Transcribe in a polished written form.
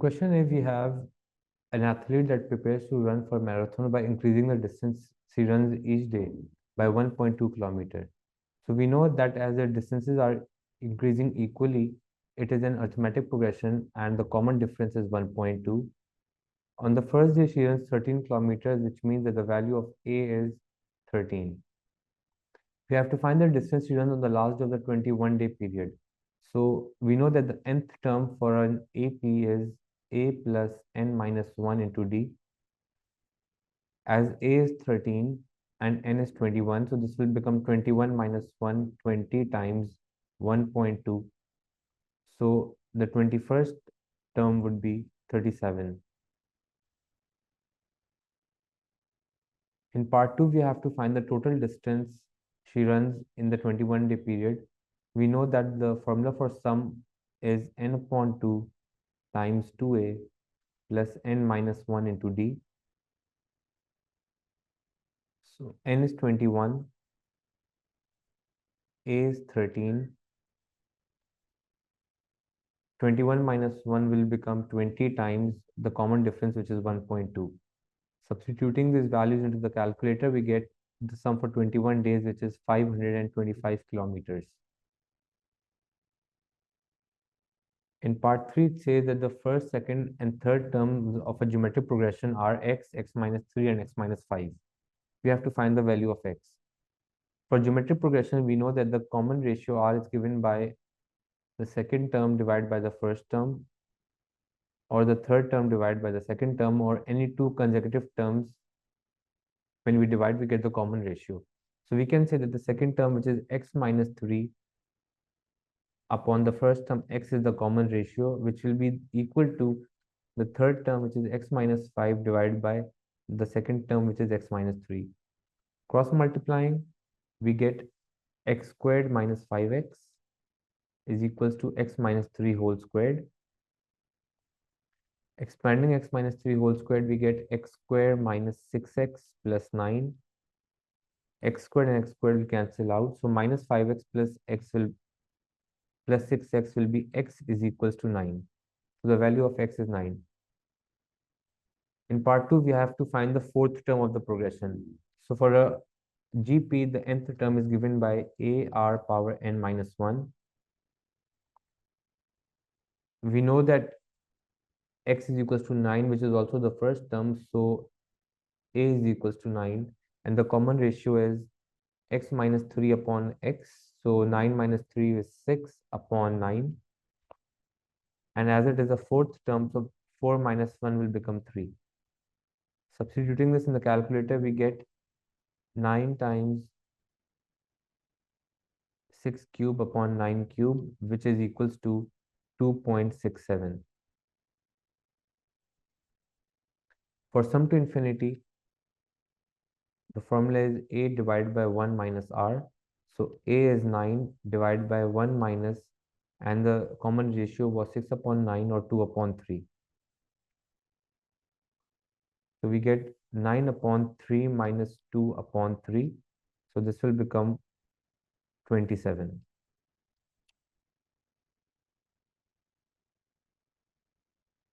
question is, we have an athlete that prepares to run for marathon by increasing the distance she runs each day by 1.2 kilometers. So we know that as the distances are increasing equally, it is an arithmetic progression and the common difference is 1.2. On the first day, she runs 13 kilometers, which means that the value of A is 13. We have to find the distance she runs on the last day of the 21-day period. So we know that the nth term for an AP is A plus n minus 1 into D. As A is 13 and n is 21, so this will become 21 minus 1, 20 times 1.2. So the 21st term would be 37. In part 2, we have to find the total distance she runs in the 21-day period. We know that the formula for sum is n upon 2 times 2a plus n minus 1 into d. So n is 21, a is 13. 21 minus 1 will become 20 times the common difference, which is 1.2. Substituting these values into the calculator, we get the sum for 21 days, which is 525 kilometers. In part 3, it says that the first, second, and third terms of a geometric progression are x, x minus 3, and x minus 5. We have to find the value of x. For geometric progression, we know that the common ratio r is given by the second term divided by the first term, or the third term divided by the second term, or any two consecutive terms. When we divide, we get the common ratio. So we can say that the second term, which is x minus 3, upon the first term, x is the common ratio, which will be equal to the third term, which is x minus 5 divided by the second term, which is x minus 3. Cross multiplying, we get x squared minus 5x is equals to x minus 3 whole squared. Expanding x minus 3 whole squared, we get x squared minus 6x plus 9. X squared and x squared will cancel out. So minus 5x plus x will plus 6x will be x is equals to 9. So the value of x is 9. In part 2, we have to find the fourth term of the progression. So for a GP, the nth term is given by AR power n minus 1. We know that x is equals to 9, which is also the first term. So A is equals to 9. And the common ratio is x minus 3 upon x. So 9 minus 3 is 6 upon 9. And as it is a fourth term, so 4 minus 1 will become 3. Substituting this in the calculator, we get 9 times 6 cube upon 9 cube, which is equals to 2.67. For sum to infinity, the formula is a divided by 1 minus r. So a is 9 divided by 1 minus, and the common ratio was 6 upon 9 or 2 upon 3. So we get 9 upon 3 minus 2 upon 3. So this will become 27.